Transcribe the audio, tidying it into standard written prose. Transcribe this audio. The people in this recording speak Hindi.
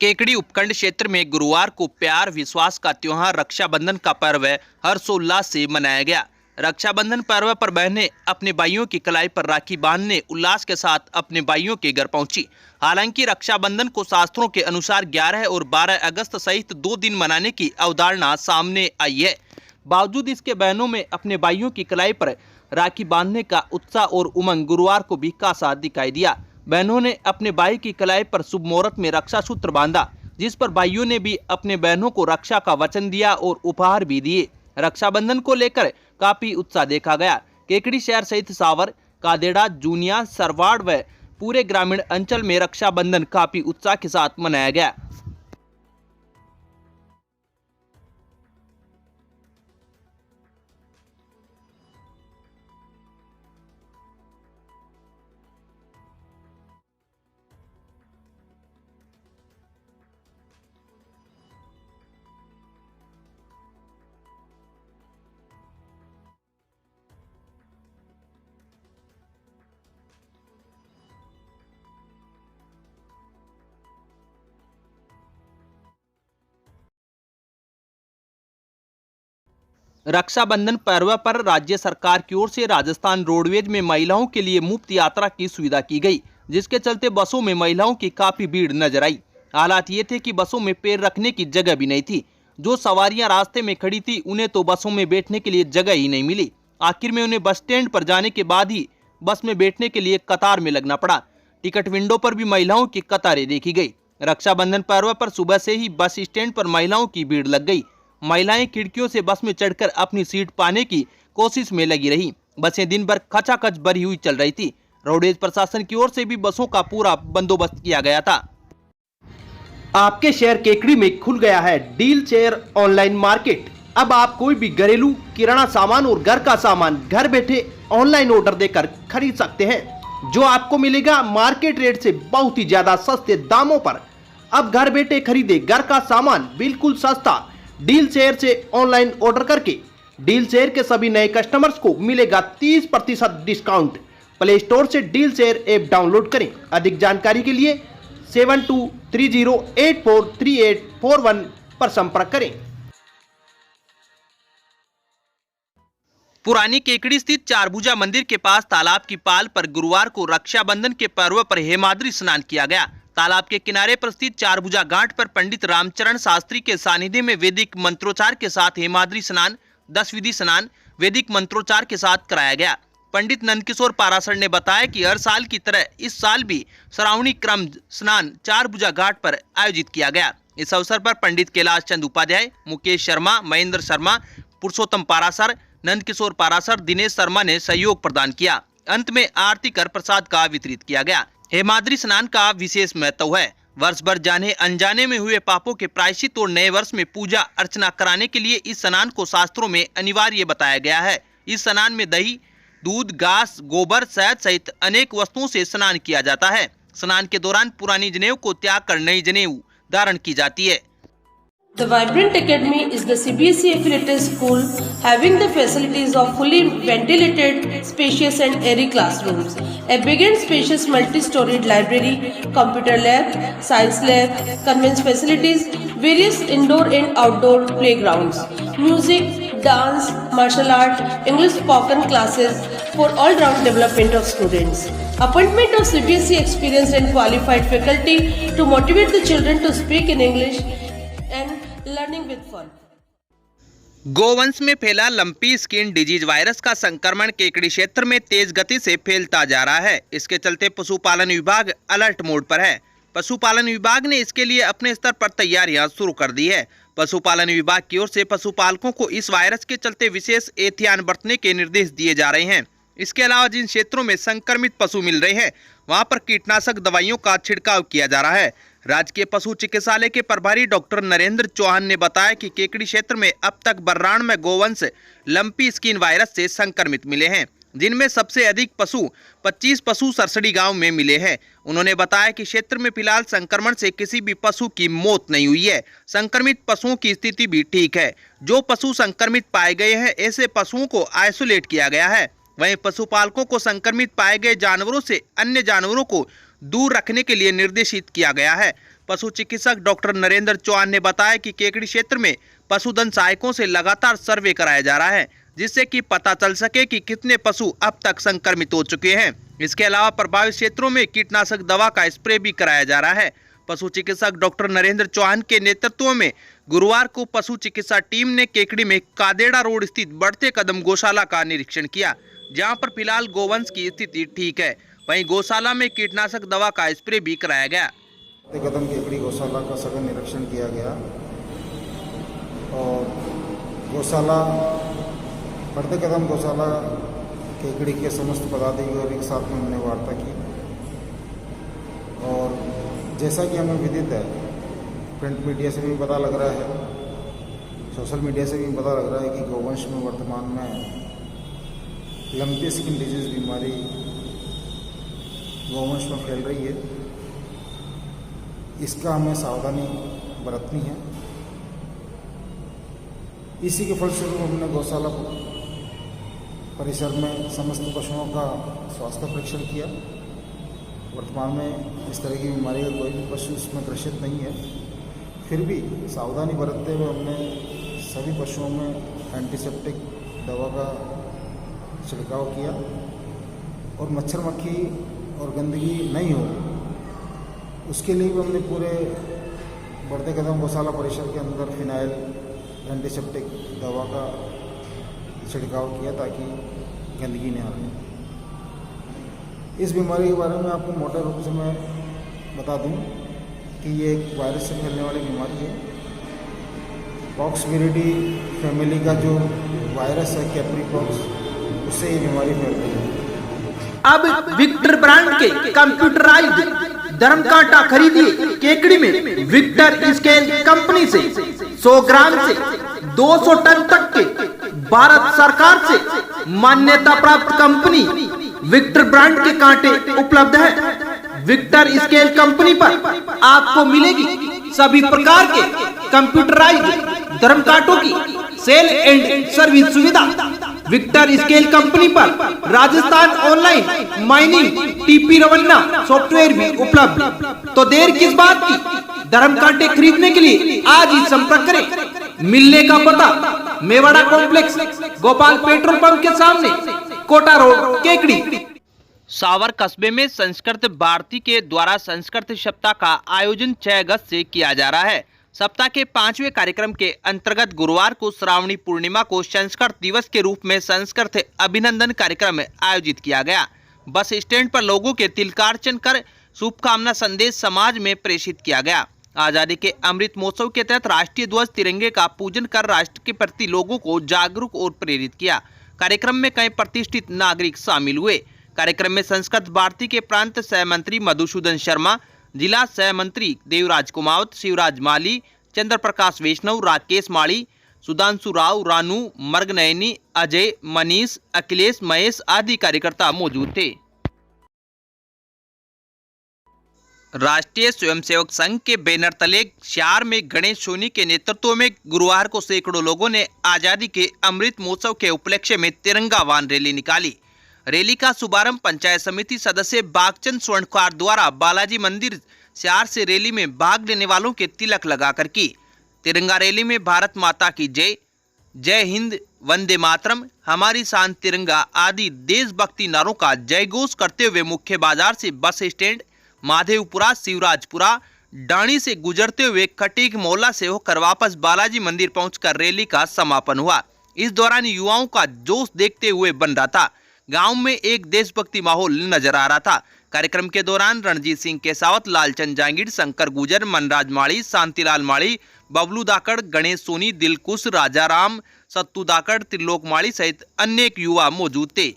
केकड़ी उपखंड क्षेत्र में गुरुवार को प्यार विश्वास का त्योहार रक्षाबंधन का पर्व हर्षोल्लास से मनाया गया। रक्षाबंधन पर्व पर बहनें अपने भाइयों की कलाई पर राखी बांधने उल्लास के साथ अपने भाइयों के घर पहुंची। हालांकि रक्षाबंधन को शास्त्रों के अनुसार 11 और 12 अगस्त सहित 2 दिन मनाने की अवधारणा सामने आई है। बावजूद इसके बहनों में अपने भाइयों की कलाई पर राखी बांधने का उत्साह और उमंग गुरुवार को भी खासा दिखाई दिया। बहनों ने अपने भाई की कलाई पर शुभ मुहूर्त में रक्षा सूत्र बांधा, जिस पर भाइयों ने भी अपने बहनों को रक्षा का वचन दिया और उपहार भी दिए। रक्षाबंधन को लेकर काफी उत्साह देखा गया। केकड़ी शहर सहित सावर, कादेड़ा, जूनिया, सरवाड़ व पूरे ग्रामीण अंचल में रक्षाबंधन काफी उत्साह के साथ मनाया गया। रक्षाबंधन पर्व पर राज्य सरकार की ओर से राजस्थान रोडवेज में महिलाओं के लिए मुफ्त यात्रा की सुविधा की गई, जिसके चलते बसों में महिलाओं की काफी भीड़ नजर आई। हालात ये थे कि बसों में पैर रखने की जगह भी नहीं थी। जो सवारियां रास्ते में खड़ी थी उन्हें तो बसों में बैठने के लिए जगह ही नहीं मिली। आखिर में उन्हें बस स्टैंड पर जाने के बाद ही बस में बैठने के लिए कतार में लगना पड़ा। टिकट विंडो पर भी महिलाओं की कतारें देखी गई। रक्षाबंधन पर्व पर सुबह से ही बस स्टैंड पर महिलाओं की भीड़ लग गई। महिलाएं खिड़कियों से बस में चढ़कर अपनी सीट पाने की कोशिश में लगी रही। बसें दिन भर खचाखच भरी हुई चल रही थी। रोडवेज प्रशासन की ओर से भी बसों का पूरा बंदोबस्त किया गया था। आपके शहर केकड़ी में खुल गया है डील शेयर ऑनलाइन मार्केट। अब आप कोई भी घरेलू किराना सामान और घर का सामान घर बैठे ऑनलाइन ऑर्डर देकर खरीद सकते हैं, जो आपको मिलेगा मार्केट रेट से बहुत ही ज्यादा सस्ते दामों पर। अब घर बैठे खरीदे घर का सामान बिल्कुल सस्ता डील शेयर से ऑनलाइन ऑर्डर करके। डील शेयर के सभी नए कस्टमर्स को मिलेगा 30% डिस्काउंट। प्ले स्टोर से डील शेयर ऐप डाउनलोड करें। अधिक जानकारी के लिए 7230843841 पर संपर्क करें। पुरानी केकड़ी स्थित चारभुजा मंदिर के पास तालाब की पाल पर गुरुवार को रक्षाबंधन के पर्व पर हेमाद्री स्नान किया गया। तालाब के किनारे पर स्थित चारभुजा घाट पर पंडित रामचरण शास्त्री के सानिध्य में वैदिक मंत्रोच्चार के साथ हेमाद्री स्नान 10 विधि स्नान वैदिक मंत्रोच्चार के साथ कराया गया। पंडित नंदकिशोर पाराशर ने बताया कि हर साल की तरह इस साल भी श्रावणी क्रम स्नान चारभुजा घाट पर आयोजित किया गया। इस अवसर पर पंडित कैलाश चंद उपाध्याय, मुकेश शर्मा, महेंद्र शर्मा, पुरुषोत्तम पाराशर, नंदकिशोर पाराशर, दिनेश शर्मा ने सहयोग प्रदान किया। अंत में आरती कर प्रसाद का वितरित किया गया। हेमाद्री स्नान का विशेष महत्व है। वर्ष भर जाने अनजाने में हुए पापों के प्रायश्चित और नए वर्ष में पूजा अर्चना कराने के लिए इस स्नान को शास्त्रों में अनिवार्य बताया गया है। इस स्नान में दही, दूध, घास, गोबर, शहद सहित अनेक वस्तुओं से स्नान किया जाता है। स्नान के दौरान पुरानी जनेऊ को त्याग कर नई जनेऊ धारण की जाती है। The Vibrant Academy is the CBSE affiliated school having the facilities of fully ventilated, spacious and airy classrooms, a big and spacious multi-storied library, computer lab, science lab, convents facilities, various indoor and outdoor playgrounds, music, dance, martial art, English spoken classes for all-round development of students. Appointment of CBSE experienced and qualified faculty to motivate the children to speak in English and learning with fun. गोवंश में फैला लंपी स्किन डिजीज वायरस का संक्रमण केकड़ी क्षेत्र में तेज गति से फैलता जा रहा है। इसके चलते पशुपालन विभाग अलर्ट मोड पर है। पशुपालन विभाग ने इसके लिए अपने स्तर पर तैयारियां शुरू कर दी है। पशुपालन विभाग की ओर से पशुपालकों को इस वायरस के चलते विशेष एहतियात बरतने के निर्देश दिए जा रहे हैं। इसके अलावा जिन क्षेत्रों में संक्रमित पशु मिल रहे हैं वहां पर कीटनाशक दवाइयों का छिड़काव किया जा रहा है। राजकीय पशु चिकित्सालय के प्रभारी डॉक्टर नरेंद्र चौहान ने बताया कि केकड़ी क्षेत्र में अब तक 92 गोवंश लंपी स्किन वायरस से संक्रमित मिले हैं, जिनमें सबसे अधिक 25 पशु सरसड़ी गांव में मिले हैं। उन्होंने बताया कि क्षेत्र में फिलहाल संक्रमण से किसी भी पशु की मौत नहीं हुई है। संक्रमित पशुओं की स्थिति भी ठीक है। जो पशु संक्रमित पाए गए हैं ऐसे पशुओं को आइसोलेट किया गया है। वहीं पशुपालकों को संक्रमित पाए गए जानवरों से अन्य जानवरों को दूर रखने के लिए निर्देशित किया गया है। पशु चिकित्सक डॉक्टर नरेंद्र चौहान ने बताया कि केकड़ी क्षेत्र में पशुधन सहायकों से लगातार सर्वे कराया जा रहा है, जिससे कि पता चल सके कि कितने पशु अब तक संक्रमित हो चुके हैं। इसके अलावा प्रभावित क्षेत्रों में कीटनाशक दवा का स्प्रे भी कराया जा रहा है। पशु चिकित्सक डॉक्टर नरेंद्र चौहान के नेतृत्व में गुरुवार को पशु चिकित्सा टीम ने केकड़ी में कादेड़ा रोड स्थित बढ़ते कदम गौशाला का निरीक्षण किया, जहां पर फिलहाल गोवंश की स्थिति ठीक है। वहीं गौशाला में कीटनाशक दवा का स्प्रे भी कराया गया। बढ़ते कदम केकड़ी गौशाला का सघन निरीक्षण किया गया और गौशाला बढ़ते कदम गौशाला केकड़ी के समस्त पदाधिकारियों के साथ में हमने वार्ता की और जैसा कि हमें विदित है, प्रिंट मीडिया से भी पता लग रहा है, सोशल मीडिया से भी पता लग रहा है कि गौवंश में वर्तमान में लंपी स्किन डिजीज बीमारी गौवंश में फैल रही है। इसका हमें सावधानी बरतनी है। इसी के फलस्वरूप हमने गौशाला परिसर में समस्त पशुओं का स्वास्थ्य परीक्षण किया। वर्तमान में इस तरह की बीमारी का कोई भी पशु इसमें ग्रसित नहीं है। फिर भी सावधानी बरतते हुए हमने सभी पशुओं में एंटीसेप्टिक दवा का छिड़काव किया और मच्छर मक्खी और गंदगी नहीं हो, उसके लिए भी हमने पूरे बढ़ते कदम गौशाला परिसर के अंदर फिनाइल एंटीसेप्टिक दवा का छिड़काव किया ताकि गंदगी न आए। इस बीमारी के बारे में आपको मोटे रूप से मैं बता दूं कि ये एक वायरस से फैलने वाली बीमारी है। पॉक्स विरिडी फैमिली का जो वायरस है कैप्री पॉक्स, उससे ये बीमारी फैल रही है। अब विक्टर ब्रांड के कंप्यूटराइज्ड धर्म कांटा खरीदिए केकड़ी में विक्टर स्केल कंपनी से 100 ग्राम से 200 टन तक के भारत सरकार से मान्यता प्राप्त कंपनी विक्टर ब्रांड के कांटे उपलब्ध है। विक्टर स्केल कंपनी पर आपको मिलेगी सभी प्रकार के कंप्यूटराइज्ड धर्म कांटों की सेल एंड सर्विस सुविधा। विक्टर स्केल कंपनी पर Rajasthan online mining TP Revanna software भी उपलब्ध। तो देर किस बात की, धर्म कांटे खरीदने के लिए आज ही संपर्क करें। मिलने का पता Mewada complex, Gopal petrol pump के सामने, कोटा रोड, केकड़ी। सावर कस्बे में संस्कृत भारती के द्वारा संस्कृत सप्ताह का आयोजन 6 अगस्त से किया जा रहा है। सप्ताह के 5वें कार्यक्रम के अंतर्गत गुरुवार को श्रावणी पूर्णिमा को संस्कृत दिवस के रूप में संस्कृत अभिनंदन कार्यक्रम आयोजित किया गया। बस स्टैंड पर लोगों के तिलकार्चन कर शुभकामना संदेश समाज में प्रेषित किया गया। आजादी के अमृत महोत्सव के तहत राष्ट्रीय ध्वज तिरंगे का पूजन कर राष्ट्र के प्रति लोगों को जागरूक और प्रेरित किया। कार्यक्रम में कई प्रतिष्ठित नागरिक शामिल हुए। कार्यक्रम में संस्कृत भारती के प्रांत सह मंत्री मधुसूदन शर्मा, जिला सह मंत्री देवराज कुमावत, शिवराज माली, चंद्र प्रकाश वैष्णव, राकेश माली, सुधांशु राव, रानू मर्गनयनी, अजय, मनीष, अखिलेश, महेश आदि कार्यकर्ता मौजूद थे। राष्ट्रीय स्वयंसेवक संघ के बैनर तले शहर में गणेश सोनी के नेतृत्व में गुरुवार को सैकड़ों लोगों ने आजादी के अमृत महोत्सव के उपलक्ष्य में तिरंगा वाहन रैली निकाली। रैली का शुभारंभ पंचायत समिति सदस्य बागचंद स्वर्णकार द्वारा बालाजी मंदिर शहर से रैली में भाग लेने वालों के तिलक लगाकर की। तिरंगा रैली में भारत माता की जय, जय हिंद, वंदे मातरम, हमारी शान तिरंगा आदि देशभक्ति नारों का जय घोष करते हुए मुख्य बाजार से बस स्टैंड, महादेवपुरा, शिवराजपुरा, डाणी से गुजरते हुए खटीक मोहल्ला से होकर वापस बालाजी मंदिर पहुंचकर रैली का समापन हुआ। इस दौरान युवाओं का जोश देखते हुए बन रहा था। गांव में एक देशभक्ति माहौल नजर आ रहा था। कार्यक्रम के दौरान रणजीत सिंह केसावत, लालचंद जांगीर, शंकर गुजर, मनराज माड़ी, शांतिलाल माड़ी, बबलू दाकड़, गणेश सोनी, दिलकुश, राजाराम, सत्तू दाकड़, त्रिलोक माड़ी सहित अनेक युवा मौजूद थे।